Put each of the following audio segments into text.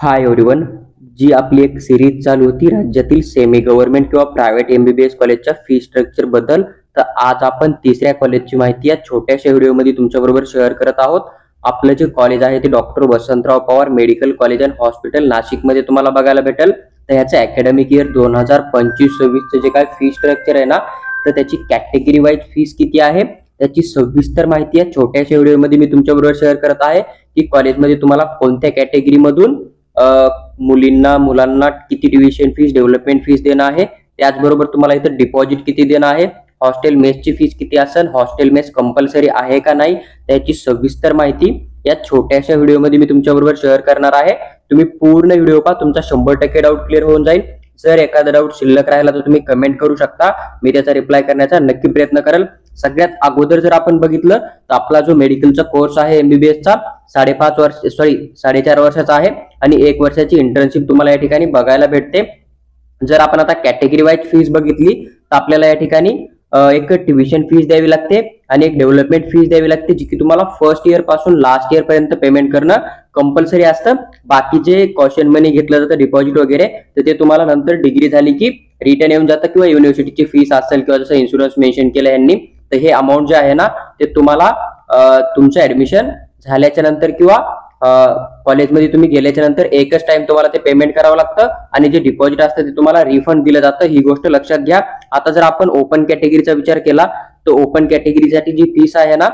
Hi everyone. जी आपली एक series चालू होती राज्यातील सेमी गव्हर्नमेंट किंवा प्रायव्हेट एमबीबीएस कॉलेजच्या फी स्ट्रक्चर बद्दल, तर आज आपण तिसऱ्या कॉलेजची माहिती या छोट्याशा व्हिडिओमध्ये तुमच्याबरोबर शेअर करत आहोत. आपलं जे कॉलेज आहे ते doctor Vasantrao Pawar medical college and hospital नाशिकमध्ये तुम्हाला बघायला भेटेल. तर ह्याचं अकॅडमिक इयर 2025-26चं जे काय फी स्ट्रक्चर आहे ना, तर त्याची कॅटेगरी वाईज फीस किती आहे त्याची सविस्तर माहिती या छोट्याशा व्हिडिओमध्ये मी तुमच्याबरोबर शेअर करत आहे की कॉलेजमध्ये तुम्हाला कोणत्या कॅटेगरीमधून मुलींना मुलांना किती ट्युशन फीस डेव्हलपमेंट फीस देणं आहे, त्याचबरोबर तुम्हाला इथं डिपॉझिट किती देणं आहे, हॉस्टेल मेसची फीस किती असेल, हॉस्टेल मेस कंपल्सरी आहे का नाही, त्याची सविस्तर माहिती या छोट्याशा व्हिडिओमध्ये मी तुमच्याबरोबर शेअर करणार आहे. तुम्ही पूर्ण व्हिडिओ पहा, तुमचा 100% डाऊट क्लिअर होऊन जाईल. जर एखादा डाऊट शिल्लक राहिला तर तुम्ही कमेंट करू शकता, मी त्याचा रिप्लाय करण्याचा नक्की प्रयत्न करेल. सगळ्यात अगोदर जर आपण बघितलं तर आपला जो मेडिकलचा कोर्स आहे एमबीबीएसचा 4.5 वर्षाचा आहे आणि 1 वर्षाची इंटर्नशिप तुम्हाला या ठिकाणी बघायला भेटते. जर आपण आता कॅटेगरी वाईज फीस बघितली तर आपल्याला या ठिकाणी एक ट्युशन फीस द्यावी लागते आणि एक डेव्हलपमेंट फीस द्यावी लागते, जी की तुम्हाला फर्स्ट इयर पासून लास्ट इयर पर्यंत पेमेंट करणं कंपल्सरी असतं. बाकीचे कॉशन मनी घेतलं जातं डिपॉझिट वगैरे, तर ते तुम्हाला नंतर डिग्री झाली की रिटर्न येऊन जातं किंवा युनिव्हर्सिटीची फीस असेल किंवा जसं इन्शुरन्स मेन्शन केलं यांनी, तर हे अमाऊंट जे आहे ना ते तुम्हाला तुमचं ऍडमिशन झाल्याच्या नंतर किंवा कॉलेजमध्ये तुम्ही गेल्याच्या नंतर एकच टाइम तुम्हाला ते पेमेंट करावं लागतं आणि जे डिपॉझिट असतं ते तुम्हाला रिफंड दिलं जातं. ही गोष्ट लक्षात घ्या. आता जर आपण ओपन कॅटेगरीचा विचार केला तर ओपन कॅटेगरीसाठी जी फीस आहे ना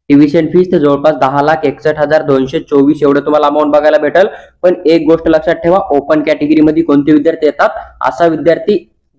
ट्युशन फीस ते जवळपास 10,61,224 एवढं तुम्हाला अमाऊंट बघायला भेटेल. पण एक गोष्ट लक्षात ठेवा, ओपन कॅटेगरीमध्ये कोणते विद्यार्थी येतात, असा विद्यार्थी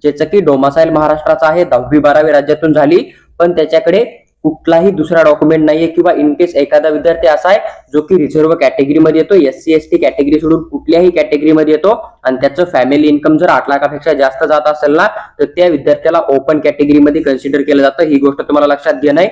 ज्याचं की डोमासाईल महाराष्ट्राचा आहे, 10वी-12वी राज्यातून झाली पण त्याच्याकडे कुठलाही दुसरा डॉक्युमेंट नाहीये किंवा इन केस एखादा विद्यार्थी असा आहे जो की रिझर्व्ह कॅटेगरीमध्ये येतो, SC/ST कॅटेगरी सोडून कुठल्याही कॅटेगरीमध्ये येतो आणि त्याचं फॅमिली इन्कम जर 8 लाखापेक्षा जास्त जात असेल ना, तर त्या विद्यार्थ्याला ओपन कॅटेगरीमध्ये कन्सिडर केलं जातं. ही गोष्ट तुम्हाला लक्षात घेणं आहे.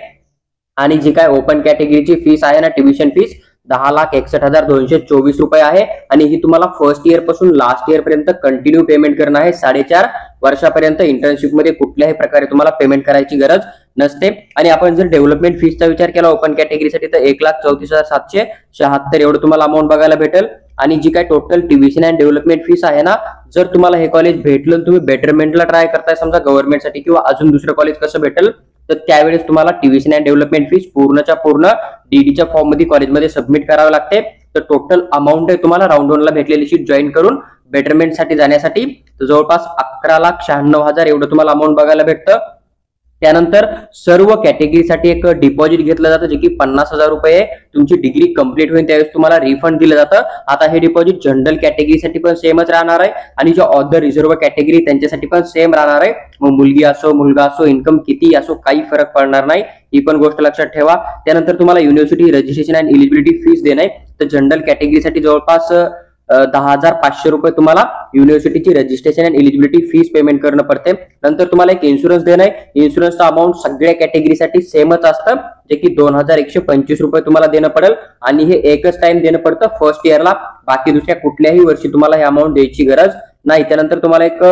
आणि जी काय ओपन कॅटेगरीची फीस आहे ना ट्युशन फीस 10,61,224 रुपये आहे आणि ही तुम्हाला फर्स्ट इयर पासून लास्ट इयर पर्यंत कंटिन्यू पेमेंट करणं आहे. 4.5 वर्षापर्यंत इंटर्नशिप मध्ये कुठल्याही प्रकारे तुम्हाला पेमेंट करायची गरज नसते. आणि आपण जर डेव्हलपमेंट फीसचा विचार केला ओपन कॅटेगरीसाठी तर 1,34,776 एवढं तुम्हाला अमाऊंट बघायला भेटेल. आणि जी काय total tuition and development fees आहे ना, जर तुम्हाला हे कॉलेज भेटलं तुम्ही बेटरमेंटला ट्राय करताय समजा गव्हर्नमेंटसाठी किंवा अजून दुसरं कॉलेज कसं भेटेल, तर त्यावेळेस तुम्हाला ट्युशन अँड डेव्हलपमेंट फीस पूर्णच्या पूर्ण डीडीच्या फॉर्म मध्ये कॉलेजमध्ये सबमिट करावे लागते. तर टोटल अमाऊंट आहे तुम्हाला राऊंड 1 ला भेटलेली शीट जॉईन करून बेटरमेंट साठी जाण्यासाठी जवळपास 11,96,000 एवढं तुम्हाला अमाऊंट बघायला भेटतं. त्यानंतर सर्व कॅटेगरीसाठी एक डिपॉझिट घेतलं जातं जे की 50,000 रुपये तुमची डिग्री कंप्लीट होईल त्यावेळेस तुम्हाला रिफंड दिलं जातं. आता हे डिपॉझिट जनरल कॅटेगरीसाठी पण सेमच राहणार आहे आणि जो अदर रिझर्व्ह कॅटेगरी त्यांच्यासाठी पण सेम राहणार आहे. मग मुलगी असो मुलगा असो इन्कम किती असो काही फरक पडणार नाही, ही पण गोष्ट लक्षात ठेवा. त्यानंतर तुम्हाला university registration and eligibility fees देणं आहे. तर जनरल कॅटेगरीसाठी जवळपास 10,500 रुपये तुम्हाला युनिव्हर्सिटीची registration and eligibility fees payment करणं पडते. नंतर तुम्हाला एक इन्शुरन्स देणं आहे. इन्शुरन्सचा अमाऊंट सगळ्या कॅटेगरीसाठी सेमच असतं जे की 2,125 रुपये तुम्हाला देणं पडेल आणि हे एकच टाइम देणं पडतं फर्स्ट इयरला. बाकी दुसऱ्या कुठल्याही वर्षी तुम्हाला हे अमाऊंट द्यायची गरज नाही. त्यानंतर तुम्हाला एक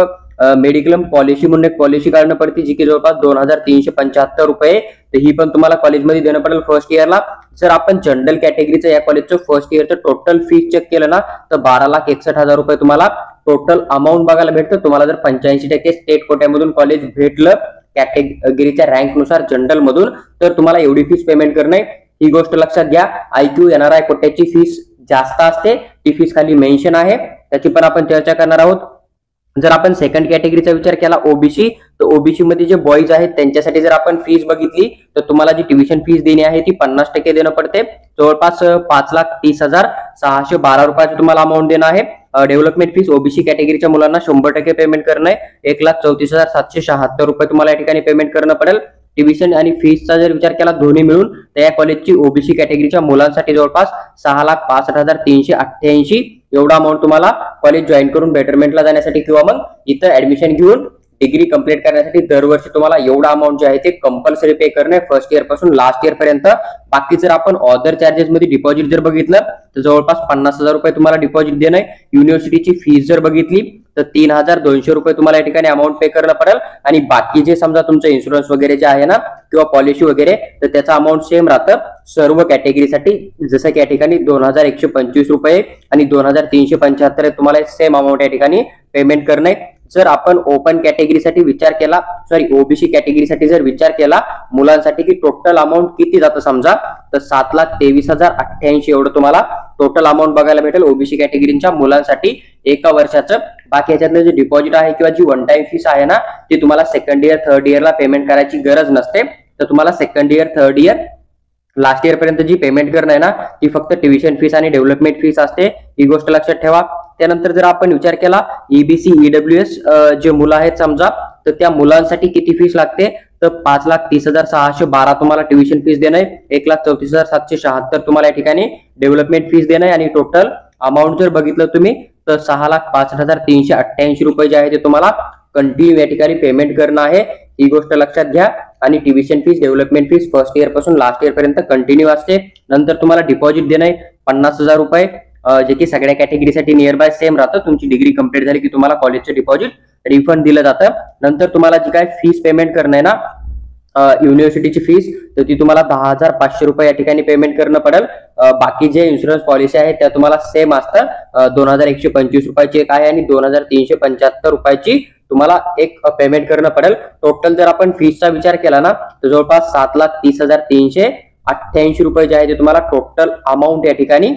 मेडिक्लेम पॉलिसी म्हणून एक पॉलिसी काढणं पडते जी की जवळपास 2,375 रुपये, तर ही पण तुम्हाला कॉलेजमध्ये देणं पडेल फर्स्ट इयरला. जर आपण जनरल कॅटेगरीचं या कॉलेजचं फर्स्ट इयरचं टोटल फीस चेक केलं ना तर 12,61,000 रुपये तुम्हाला टोटल अमाऊंट बघायला भेटतं. तुम्हाला जर 85% स्टेट कोट्यामधून कॉलेज भेटलं कॅटेगरीच्या रँक नुसार जनरल मधून, तर तुम्हाला एवढी फीस पेमेंट करणं आहे. ही गोष्ट लक्षात घ्या. IQ NRI कोट्याची फीस जास्त असते, ती फीस खाली मेन्शन आहे, त्याची पण आपण चर्चा करणार आहोत. जर आपण सेकंड कॅटेगरीचा विचार केला ओबीसी, तर ओबीसी मध्ये जे बॉईज आहेत त्यांच्यासाठी जर आपण फीस बघितली तर तुम्हाला जी ट्युशन फीस देणे आहे ती 50% देणं पडते. जवळपास 5,30,612 रुपयाचं तुम्हाला अमाऊंट देणं आहे. डेव्हलपमेंट फीस ओबीसी कॅटेगरीच्या मुलांना 100% पेमेंट करणं आहे. 1,34,776 रुपये तुम्हाला या ठिकाणी पेमेंट करणं पडेल. ट्युशन आणि फीसचा जर विचार केला दोन्ही मिळून तर या कॉलेजची ओबीसी कॅटेगरीच्या मुलांसाठी जवळपास 6,65,388 एवढा अमाऊंट तुम्हाला कॉलेज जॉईन करून बेटरमेंटला जाण्यासाठी किंवा मग इथं ऍडमिशन घेऊन डिग्री कंप्लीट करण्यासाठी दरवर्षी तुम्हाला एवढा अमाऊंट जे आहे ते कंपल्सरी पे करणे फर्स्ट इयर पासून लास्ट इयर पर्यंत. बाकी जर आपण ऑदर चार्जेस मध्ये डिपॉझिट जर बघितलं तर जवळपास 50,000 रुपये तुम्हाला डिपॉझिट देणं. युनिव्हर्सिटीची फीस जर बघितली तर 3,200 रुपये तुम्हाला या ठिकाणी अमाऊंट पे करणं पडेल. आणि बाकी जे समजा तुमचं इन्शुरन्स वगैरे जे आहे ना किंवा पॉलिसी वगैरे तर त्याचा अमाऊंट सेम राहतं सर्व कॅटेगरीसाठी. जसं की या ठिकाणी 2,125 रुपये आणि 2,375 तुम्हाला सेम अमाऊंट या ठिकाणी पेमेंट करणे. जर आपण ओपन कॅटेगरीसाठी विचार केला ओबीसी कॅटेगरीसाठी जर विचार केला मुलांसाठी की टोटल अमाऊंट किती जातं समजा तर 7,23,088 एवढं तुम्हाला टोटल अमाऊंट बघायला भेटेल ओबीसी कॅटेगरीच्या मुलांसाठी एका वर्षाचं. बाकी याच्यातलं जे डिपॉझिट आहे किंवा जी वन टाइम फीस आहे ना ती तुम्हाला सेकंड इयर थर्ड इयरला पेमेंट करायची गरज नसते. तर तुम्हाला second year third year last year पर्यंत जी पेमेंट करणं आहे ना ती फक्त ट्युशन फीस आणि डेव्हलपमेंट फीस असते, ही गोष्ट लक्षात ठेवा. त्यानंतर जर आपण विचार केला ईबीसी ईडब्ल्यूएस जे मुलं आहेत समजा तर त्या मुलांसाठी किती फीस लागते तर 5,30,612 तुम्हाला ट्युशन फीस देणं आहे, 1,34,776 तुम्हाला या ठिकाणी डेव्हलपमेंट फीस देणं आहे. आणि टोटल अमाऊंट जर बघितलं तुम्ही तर 6,65,388 रुपये जे आहे ते तुम्हाला कंटिन्यू या ठिकाणी पेमेंट करणं आहे, ही गोष्ट लक्षात घ्या. आणि tuition fees development fees first year पासून लास्ट इयर पर्यंत कंटिन्यू असते. नंतर तुम्हाला डिपॉझिट देणं आहे 50,000 रुपये जे की सगळ्या कॅटेगरीसाठी नियर बाय सेम राहतं. तुमची डिग्री कंप्लीट झाली की तुम्हाला कॉलेजचं डिपॉझिट रिफंड दिलं जातं. नंतर तुम्हाला जी काय फीस पेमेंट करणं आहे ना युनिव्हर्सिटीची फीस तर ती तुम्हाला 10,500 रुपये या ठिकाणी पेमेंट करणं पडेल. बाकी जे इन्शुरन्स पॉलिसी आहे त्या तुम्हाला सेम असतं 2,125 रुपयाची एक आहे आणि 2,375 रुपयाची तुम्हाला एक पेमेंट करणं पडेल. टोटल जर आपण फीसचा विचार केला ना तर जवळपास 7,30,388 रुपये जे आहे ते तुम्हाला टोटल अमाऊंट या ठिकाणी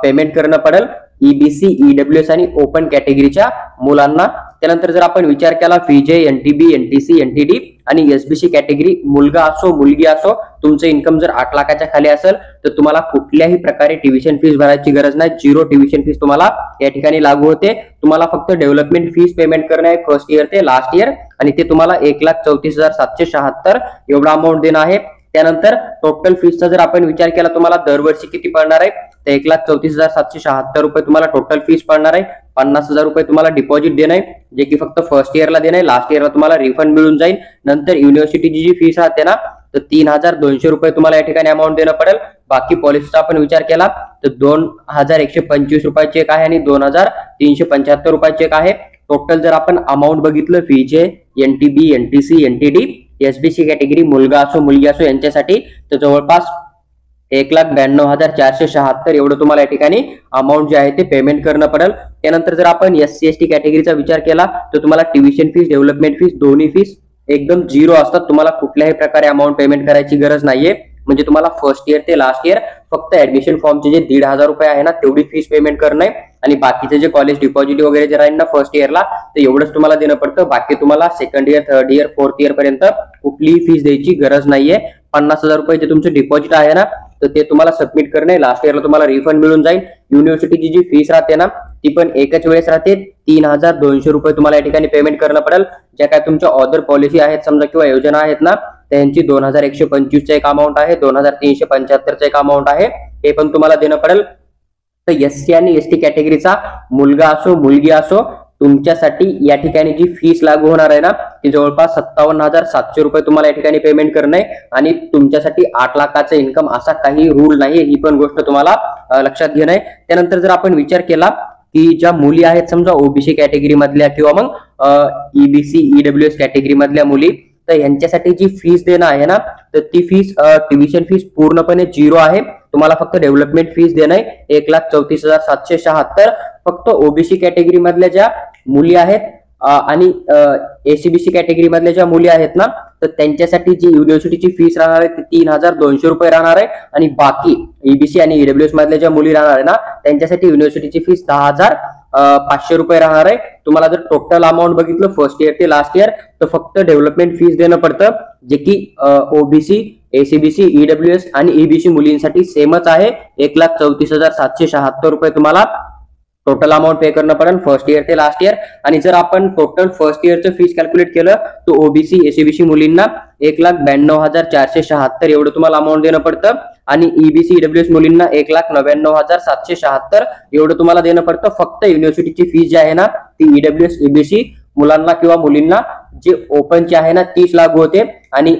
पेमेंट करणं पडेल ईबीसी ईडब्ल्यूएस आणि ओपन कॅटेगरीच्या मुलांना. त्यानंतर जर आपण विचार केला फीजे एनटीबी एनटीसी एनटीडी आणि एसबीसी कॅटेगरी मुलगा असो मुलगी असो तुमचं इन्कम जर 8 लाखाच्या खाली असेल तर तुम्हाला कुठल्याही प्रकारे ट्युशन फीस भरायची गरज नाही. 0 ट्युशन फीस तुम्हाला या ठिकाणी लागू होते. तुम्हाला फक्त डेव्हलपमेंट फीस पेमेंट करणं आहे फर्स्ट इयर ते लास्ट इयर आणि ते तुम्हाला 1,34,776 एवढा अमाऊंट देणं आहे. त्यानंतर टोटल फीसचा जर आपण विचार केला तुम्हाला दरवर्षी किती पडणार आहे तर 1,34,776 रुपये तुम्हाला टोटल फीस पडणार आहे. 50,000 रुपये तुम्हाला डिपॉझिट देणं आहे जे की फक्त फर्स्ट इयरला देणं आहे, लास्ट इयरला तुम्हाला रिफंड मिळून जाईल. नंतर युनिव्हर्सिटीची जी फीस राहते ना तर 3,200 रुपये तुम्हाला या ठिकाणी अमाऊंट देणं पडेल. बाकी पॉलिसीचा आपण विचार केला तर 2,125 रुपयाची एक आहे आणि 2,375 रुपयाची एक आहे. टोटल जर आपण अमाऊंट बघितलं फीचे NTB NTC NTD SBC category मुलगा असो मुलगी असो यांच्यासाठी तर जवळपास 1,92,476 एवढं तुम्हाला या ठिकाणी अमाऊंट जे आहे ते पेमेंट करणं पडेल. त्यानंतर जर आपण एससी एसटी कॅटेगरीचा विचार केला तर तुम्हाला ट्युशन फीस डेव्हलपमेंट फीस दोन्ही फीस एकदम 0 असतात. तुम्हाला कुठल्याही प्रकारे अमाऊंट पेमेंट करायची गरज नाहीये. म्हणजे तुम्हाला फर्स्ट इयर ते लास्ट इयर फक्त ऍडमिशन फॉर्मचे जे 1,500 रुपये आहे ना तेवढी फीस पेमेंट करणं आहे. आणि बाकीचे जे कॉलेज डिपॉझिट वगैरे जे राहील ना फर्स्ट इयरला तर एवढंच तुम्हाला देणं पडतं. बाकी तुम्हाला second year third year fourth year पर्यंत कुठलीही फीस द्यायची गरज नाहीये. 50,000 रुपये जे तुमचं डिपॉझिट आहे ना तर ते तुम्हाला सबमिट करणे लास्ट इयरला तुम्हाला रिफंड मिळून जाईल. युनिव्हर्सिटीची जी फीस राहते ना ती पण एकच वेळेस राहते 3,200 रुपये तुम्हाला या ठिकाणी पेमेंट करणं पडेल. ज्या काय तुमच्या ऑदर पॉलिसी आहेत समजा किंवा योजना आहेत ना त्यांची 2,125 चा एक अमाऊंट आहे, 2,375 चा एक अमाऊंट आहे, हे पण तुम्हाला देणं पडेल. तर एससी आणि एसटी कॅटेगरीचा मुलगा असो मुलगी असो तुमच्यासाठी या ठिकाणी जी फीस लागू होणार आहे ना ती जवळपास 57,700 रुपये तुम्हाला या ठिकाणी पेमेंट करणं आहे. आणि तुमच्यासाठी 8 लाखाचं इन्कम असा काही रूल नाहीये, ही पण गोष्ट तुम्हाला लक्षात घेणं आहे. त्यानंतर जर आपण विचार केला की ज्या मुली आहेत समजा ओबीसी कॅटेगरी मधल्या किंवा मग ईबीसी ईडब्ल्यूएस कॅटेगरी मधल्या मुली तर यांच्यासाठी जी फीस देणं आहे ना तर ती फीस ट्युशन फीस पूर्णपणे 0 आहे. तुम्हाला फक्त डेव्हलपमेंट फीस देणं आहे 1,34,776. फक्त ओबीसी कॅटेगरी मधल्या ज्या मुली आहेत आणि एसीबीसी कॅटेगरी मधल्या ज्या मुली आहेत ना तर त्यांच्यासाठी जी युनिव्हर्सिटीची फीस राहणार आहे ती 3,200 रुपये राहणार आहे. आणि बाकी ईबीसी आणि ईडब्ल्यूएस मधल्या ज्या मुली राहणार आहे ना त्यांच्यासाठी युनिव्हर्सिटीची फीस 10,500 रुपये राहणार आहे. तुम्हाला जर टोटल अमाऊंट बघितलं फर्स्ट इयर ते लास्ट इयर तर फक्त डेव्हलपमेंट फीस देणं पडतं जे की ओबीसी एसीबीसी ईडब्ल्यूएस आणि ईबीसी मुलींसाठी सेमच आहे. 1,34,776 रुपये तुम्हाला टोटल अमाऊंट पे करणं पडेल फर्स्ट इयर ते लास्ट इयर. आणि जर आपण टोटल फर्स्ट इयरचं फीस कॅल्क्युलेट केलं तर ओबीसी एसीबीसी मुलींना 1,92,476 एवढं तुम्हाला अमाऊंट देणं पडतं. आणि ईबीसी ईडब्ल्यूएस मुलींना 1,99,776 एवढं तुम्हाला देणं पडतं. फक्त युनिव्हर्सिटीची फीस जी आहे ना ती ईडब्ल्यूएस ईबीसी मुलांना किंवा मुलींना जे ओपनचे आहे ना तीच लागू होते आणि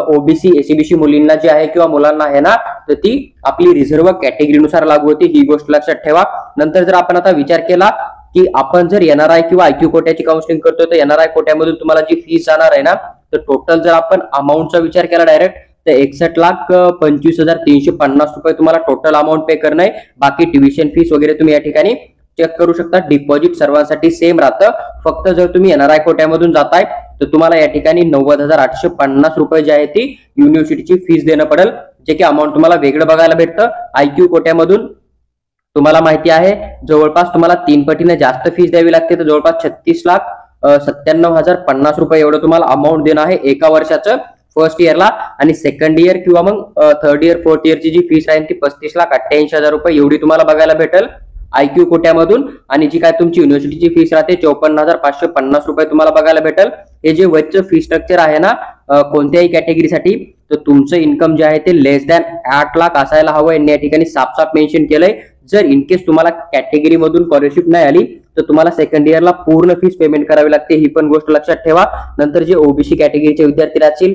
ओबीसी एसीबीसी मुलींना जे आहे किंवा मुलांना आहे ना तर ती आपली रिझर्व्ह कॅटेगरीनुसार लागू होते, ही गोष्ट लक्षात ठेवा. नंतर जर आपण आता विचार केला की आपण जर एनआरआय किंवा आयक्यू कोट्याची काउन्सिलिंग करतोय तर एनआरआय कोट्यामधून तुम्हाला जी फीस जाणार आहे ना तर टोटल जर आपण अमाऊंटचा विचार केला डायरेक्ट तर 61,25,350 रुपये तुम्हाला टोटल अमाऊंट पे करणं आहे. बाकी ट्युशन फीस वगैरे तुम्ही या ठिकाणी चेक करू शकता. डिपॉझिट सर्वांसाठी सेम राहतं, फक्त जर तुम्ही एनआरआय कोट्यामधून जाताय तर तुम्हाला या ठिकाणी 90,850 रुपये जे आहे ती युनिव्हर्सिटीची फीस देणं पडेल, जे की अमाऊंट तुम्हाला वेगळं बघायला भेटतं. आयक्यू कोट्यामधून तुम्हाला माहिती आहे जवळपास तुम्हाला 3 पटीने जास्त फीस द्यावी लागते, तर जवळपास 36,97,050 रुपये एवढं तुम्हाला अमाऊंट देणं आहे एका वर्षाचं फर्स्ट इयरला. आणि सेकंड इयर किंवा मग थर्ड इयर फोर्थ इयरची जी फीस आहे ती 35,88,000 रुपये एवढी तुम्हाला बघायला भेटेल आयक्यू कोट्यामधून. आणि जी काय तुमची युनिव्हर्सिटीची फीस राहते 54,550 रुपये तुम्हाला बघायला भेटेल. हे जे वरचं फी स्ट्रक्चर आहे ना कोणत्याही कॅटेगरीसाठी तर तुमचं इन्कम जे आहे ते लेस दॅन 8 लाख असायला हवं, यांनी या ठिकाणी साफ मेन्शन केलंय. जर इनकेस तुम्हाला कॅटेगरी मधून स्कॉलरशिप नाही आली तर तुम्हाला सेकंड इयरला पूर्ण फीस पेमेंट करावी लागते, ही पण गोष्ट लक्षात ठेवा. नंतर जे ओबीसी कॅटेगरीचे विद्यार्थी राहतील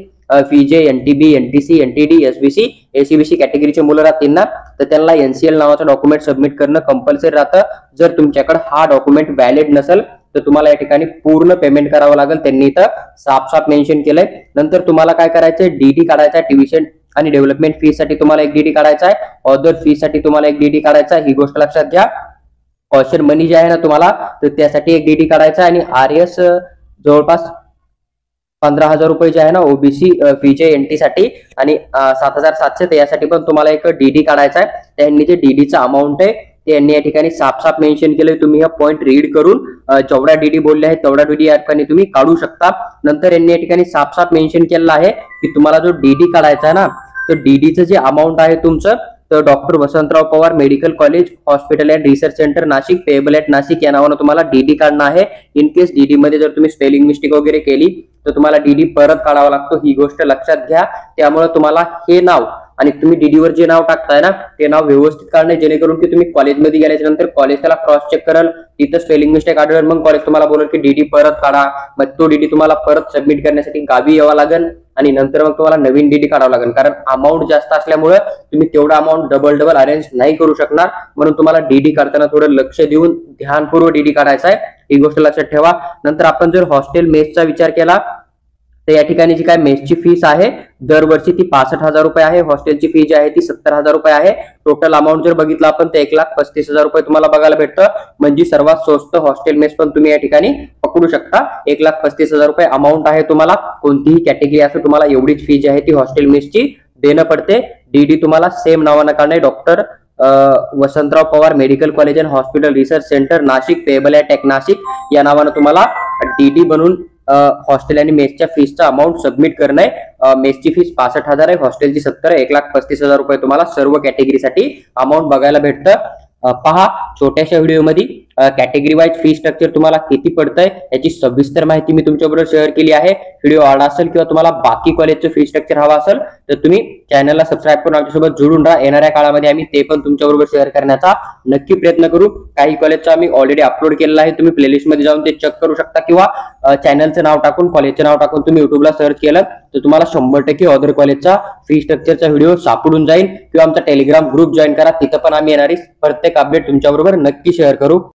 फीजे NTB NTC NTD SBC SEBC कॅटेगरीचे मुलं राहतील ना तर त्यांना एनसीएल नावाचं डॉक्युमेंट सबमिट करणं कंपल्सरी राहतं. जर तुमच्याकडे हा डॉक्युमेंट व्हॅलिड नसेल तर तुम्हाला या ठिकाणी पूर्ण पेमेंट करावं लागेल, त्यांनी इथं साफ मेन्शन केलंय. नंतर तुम्हाला काय करायचंय, डीडी काढायचा, ट्युशन आणि डेव्हलपमेंट फी साठी तुम्हाला एक डीडी काढायचा आहे, अदर फी साठी तुम्हाला एक डीडी काढायचा आहे, ही गोष्ट लक्षात घ्या. कॉशन मनी जे आहे ना तुम्हाला तर त्यासाठी एक डीडी काढायचा आहे. आणि आरएस जवळपास 15,000 रुपये जे आहे ना ओबीसी फीजे एनटी साठी आणि 7,700 यासाठी पण तुम्हाला एक डीडी काढायचा आहे. त्यांनी जे डीडीचा अमाऊंट आहे ते यांनी या ठिकाणी साफ मेन्शन केलंय. तुम्ही हा पॉईंट रीड करून जेवढा डीडी बोलले आहेत तेवढा डीडी या ठिकाणी तुम्ही काढू शकता. नंतर यांनी या ठिकाणी साफ मेन्शन केलेलं आहे की तुम्हाला जो डीडी काढायचा आहे ना तर डीडीचं जे अमाऊंट आहे तुमचं तर doctor Vasantrao Pawar medical college hospital and research centre Nashik payable at Nashik या नावानं तुम्हाला डीडी काढणं आहे. इन केस डीडी मध्ये जर तुम्ही स्पेलिंग मिस्टेक वगैरे केली तर तुम्हाला डीडी परत काढावा लागतो, ही गोष्ट लक्षात घ्या. त्यामुळे तुम्हाला हे नाव आणि तुम्ही डीडीवर जे नाव टाकताय ना ते नाव व्यवस्थित काढणे, जेणेकरून की तुम्ही कॉलेजमध्ये गेल्याच्या नंतर कॉलेज त्याला क्रॉस चेक करेल, तिथं स्पेलिंग मिस्टेक आढळेल, मग कॉलेज तुम्हाला बोलेल की डीडी परत काढा. मग तो डीडी तुम्हाला परत सबमिट करण्यासाठी गावी यावं लागेल आणि नंतर मग तुम्हाला नवीन डीडी काढावं लागेल. कारण अमाऊंट जास्त असल्यामुळे तुम्ही तेवढा अमाऊंट डबल अरेंज नाही करू शकणार, म्हणून तुम्हाला डीडी काढताना थोडं लक्ष देऊन ध्यानपूर्वक डीडी काढायचा आहे, ही गोष्ट लक्षात ठेवा. नंतर आपण जर हॉस्टेल मेसचा विचार केला तर या ठिकाणी जी काय मेसची फीस आहे दरवर्षी ती 65,000 रुपये आहे. हॉस्टेलची फी जी आहे ती 70,000 रुपये आहे. टोटल अमाऊंट जर बघितलं आपण तर 1,35,000 रुपये तुम्हाला बघायला भेटतं. म्हणजे सर्वात स्वस्त हॉस्टेल मेस पण तुम्ही या ठिकाणी पकडू शकता. 1,35,000 रुपये अमाऊंट आहे. तुम्हाला कोणतीही कॅटेगरी असो तुम्हाला एवढीच फी जी आहे ती हॉस्टेल मेसची देणं पडते. डीडी तुम्हाला सेम नावानं काढणे, doctor Vasantrao Pawar medical college and hospital research centre Nashik payable at Nashik या नावानं तुम्हाला डीडी बनून हॉस्टेल आणि मेसच्या फीसचा अमाऊंट सबमिट करणं आहे. मेसची फीस 65,000 आहे, हॉस्टेलची 70 आहे. 1,35,000 रुपये तुम्हाला सर्व कॅटेगरीसाठी अमाऊंट बघायला भेटतं. पहा छोट्याशा व्हिडिओमध्ये कॅटेगरी वाईज फी स्ट्रक्चर तुम्हाला किती पडतंय याची सविस्तर माहिती मी तुमच्याबरोबर शेअर केली आहे. व्हिडिओ आवडला असेल किंवा तुम्हाला बाकी कॉलेजचं फी स्ट्रक्चर हवा असेल तर तुम्ही चॅनलला सबस्क्राईब करून आमच्यासोबत जोडून राहा. येणाऱ्या काळामध्ये आम्ही ते पण तुमच्याबरोबर शेअर करण्याचा नक्की प्रयत्न करू. काही कॉलेजचा आम्ही ऑलरेडी अपलोड केलेला आहे, तुम्ही प्लेलिस्ट मध्ये जाऊन ते चेक करू शकता किंवा चॅनलचं नाव टाकून कॉलेजचं नाव टाकून तुम्ही युट्यूबला सर्च केलं तर तुम्हाला 100% अदर कॉलेजचा फी स्ट्रक्चरचा व्हिडिओ सापडून जाईल. किंवा आमचा टेलिग्राम ग्रुप जॉईन करा, तिथं पण आम्ही येणारी प्रत्येक अपडेट तुमच्याबरोबर नक्की शेअर करू.